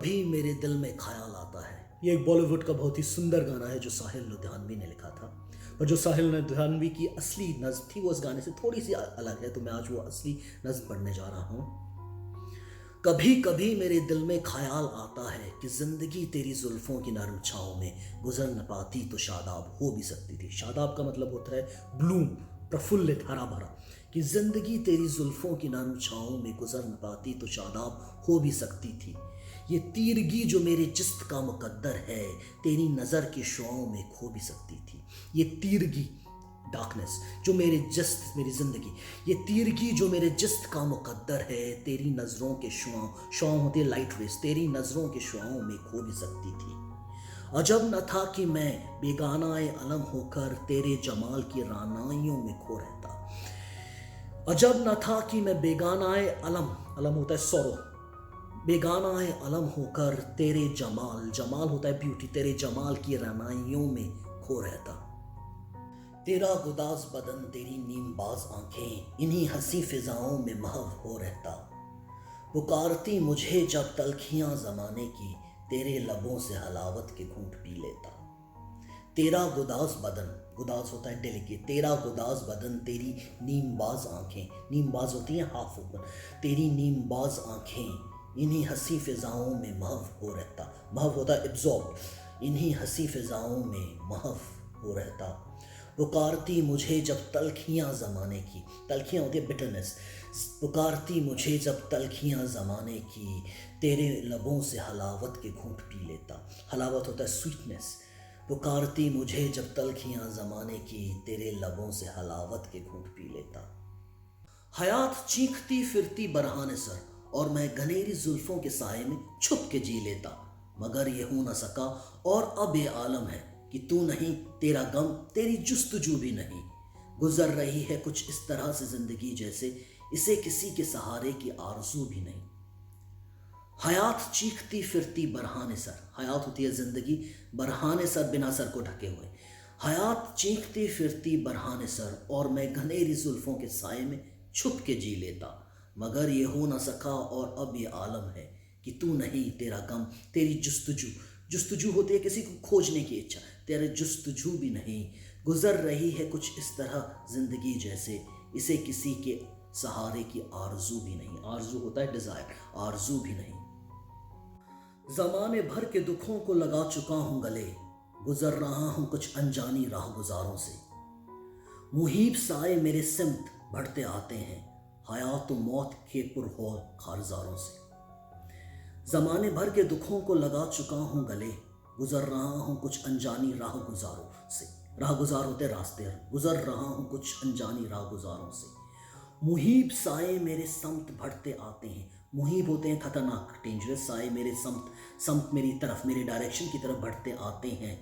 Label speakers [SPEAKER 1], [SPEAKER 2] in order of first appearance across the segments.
[SPEAKER 1] भी मेरे दिल में ख्याल आता है। ये एक बॉलीवुड का बहुत ही सुंदर गाना है जो साहिल लुधियानवी ने लिखा था। और जो साहिल लुधियानवी की असली नज़्म थी वो उस गाने से थोड़ी सी अलग है, तो मैं आज वो असली नज़्म पढ़ने जा रहा हूँ। कभी कभी मेरे दिल में ख्याल आता है कि जिंदगी तेरी जुल्फों की नरम छाँव में गुजर न पाती तो शादाब हो भी सकती थी। शादाब का मतलब होता है ब्लूम, प्रफुल्लित, हरा भरा। कि जिंदगी तेरी जुल्फों की नरम छाँव में गुजर न पाती तो शादाब हो भी सकती थी। ये तीरगी जो मेरे जिस्म का मुकद्दर है तेरी नज़र के शुआओं में खो भी सकती थी। ये तीरगी, डार्कनेस, जो मेरी जिंदगी, ये तीरगी जो मेरे जिस्म का मुकद्दर है तेरी नज़रों के शुआओं होते लाइट रेस, तेरी नज़रों के शुआओं में खो भी सकती थी। अजब न था कि मैं बेगानाए अलम होकर तेरे जमाल की रानाइयों में खो रहता। अजब न था कि मैं बेगानाए अलम, अलम होता है सौरो, बेगानाए अलम होकर तेरे जमाल, जमाल होता है ब्यूटी, तेरे जमाल की रानाइयों में खो रहता। तेरा गुदाज बदन, तेरी नीमबाज आंखें, इन्हीं हंसी फिजाओं में महव हो रहता। पुकारती मुझे जब तलखियां जमाने की, तेरे लबों से हलावत के घूंट पी लेता। तेरा गुदाज बदन, गुदाज होता है डेलिकेट, तेरा गुदाज बदन, तेरी नीमबाज आंखें, नीमबाज होती हैं हाफ ओपन, तेरी नीमबाज आंखें, इन्हीं हंसी फिजाओं में महव हो रहता। महव होता है एब्जॉर्ब, इन्हीं हंसी फिजाओं में महव हो रहता। पुकारती मुझे जब तलखियां जमाने की, तलखियां होती है बिटरनेस, पुकारती मुझे जब तलखियां जमाने की, तेरे लबों से हलावत के घूंट पी लेता। हलावत होता है स्वीटनेस। पुकारती मुझे जब तलखियां जमाने की, तेरे लबों से हलावत के घूंट पी लेता। हयात चीखती फिरती बरहाने सर और मैं घनेरी जुल्फों के साए में छुप के जी लेता। मगर ये हो न सका और अब ये आलम है कि तू नहीं, तेरा गम, तेरी जुस्तजू भी नहीं। गुजर रही है कुछ इस तरह से जिंदगी जैसे इसे किसी के सहारे की आरजू भी नहीं। हयात चीखती फिरती बरहाने सर, हयात होती है जिंदगी, बरहाने सर बिना सर को ढके हुए। हयात चीखती फिरती बरहाने सर और मैं घनेरी जुल्फों के साए में छुप के जी लेता। मगर ये हो ना सका और अब ये आलम है कि तू नहीं, तेरा गम, तेरी जुस्तजू, जुस्तजू होती है किसी को खोजने की इच्छा, तेरे जुस्तजू भी नहीं। गुजर रही है कुछ इस तरह जिंदगी जैसे इसे किसी के सहारे की आरजू भी नहीं। आरजू होता है डिजायर, आरजू भी नहीं। जमाने भर के दुखों को लगा चुका हूं गले, गुजर रहा हूं कुछ अनजानी राह गुजारों से। मुहीब साए मेरे सिमत बढ़ते आते हैं, हयात मौत के पुरहौल खारजारों से। जमाने भर के दुखों को लगा चुका हूं गले, गुजर रहा हूं कुछ अनजानी राह गुजारों से। राह गुजार होते रास्ते, गुजर रहा हूं कुछ अनजानी राह गुजारों से। मुहीब साए मेरे समत बढ़ते आते हैं, मुहीब होते हैं खतरनाक, डेंजरस, साए मेरे समत, समत मेरी तरफ, मेरे डायरेक्शन की तरफ बढ़ते आते हैं।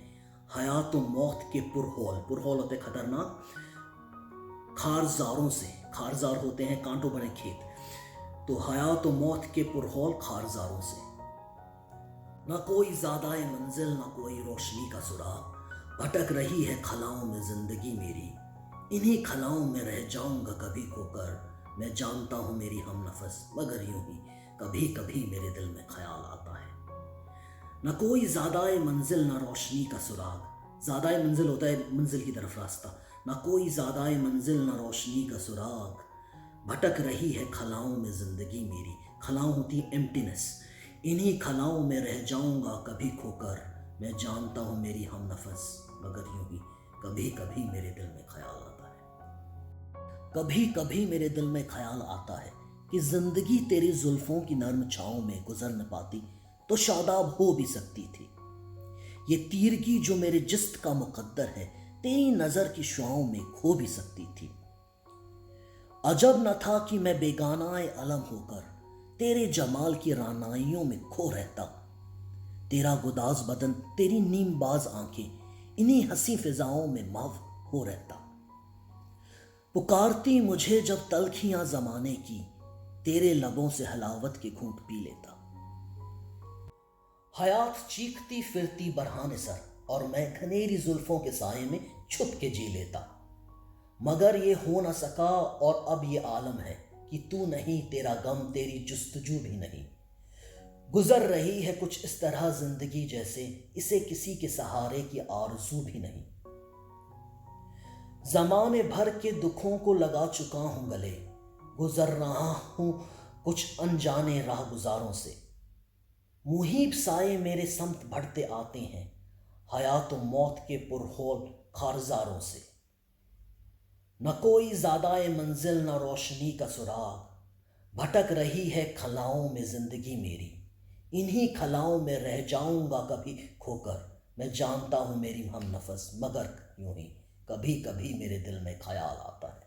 [SPEAKER 1] हयात मौत के पुरहौल, पुरहौल होते खतरनाक, खारजारों से, खारजार होते हैं कांटों भरे खेत, तो हयात मौत के पुरहौल खारजारों से। ना कोई ज़्यादाए मंजिल, ना कोई रोशनी का सुराग, भटक रही है खलाओं में जिंदगी मेरी। इन्हीं खलाओं में रह जाऊंगा कभी खोकर, मैं जानता हूं मेरी हम नफस, मगर यूं ही कभी कभी मेरे दिल में ख्याल आता है। ना कोई ज़्यादाए मंजिल, ना रोशनी का सुराग, ज़्यादाए मंजिल होता है मंजिल की तरफ रास्ता, ना कोई ज़्यादाए मंजिल, ना रोशनी का सुराग, भटक रही है खलाओं में जिंदगी मेरी। खलाओं होती है एम्प्टीनेस, इन्हीं खलाओं में रह जाऊंगा कभी खोकर, मैं जानता हूं मेरी हम नफस, मगर यूं ही कभी कभी मेरे दिल में ख्याल आता है। कभी कभी मेरे दिल में ख्याल आता है कि जिंदगी तेरी जुल्फों की नर्म छाँव में गुजर न पाती तो शादाब हो भी सकती थी। ये तीरगी जो मेरे जिस्म का मुकद्दर है तेरी नजर की शुआओं में खो भी सकती थी। अजब न था कि मैं बेगानाए अलम होकर तेरे जमाल की रानाइयों में खो रहता। तेरा गुदाज बदन, तेरी नीमबाज आंखें, इन्हीं हंसी फिजाओं में महव हो रहता। पुकारती मुझे जब तलखियां जमाने की, तेरे लबों से हलावत के घूंट पी लेता। हयात चीखती फिरती बरहाने सर और मैं घनेरी जुल्फों के साए में छुप के जी लेता। मगर ये हो न सका और अब ये आलम है कि तू नहीं, तेरा गम, तेरी जुस्तजू भी नहीं। गुजर रही है कुछ इस तरह जिंदगी जैसे इसे किसी के सहारे की आरज़ू भी नहीं। जमाने भर के दुखों को लगा चुका हूं गले, गुजर रहा हूं कुछ अनजाने राह गुजारों से। मुहीब साए मेरे समत बढ़ते आते हैं, हयात व मौत के पुरहोल खारजारों से। न कोई ज़्यादाए मंजिल न रोशनी का सुराग, भटक रही है खलाओं में जिंदगी मेरी। इन्हीं खलाओं में रह जाऊंगा कभी खोकर, मैं जानता हूं मेरी हम नफस, मगर यूं ही कभी कभी मेरे दिल में ख्याल आता है।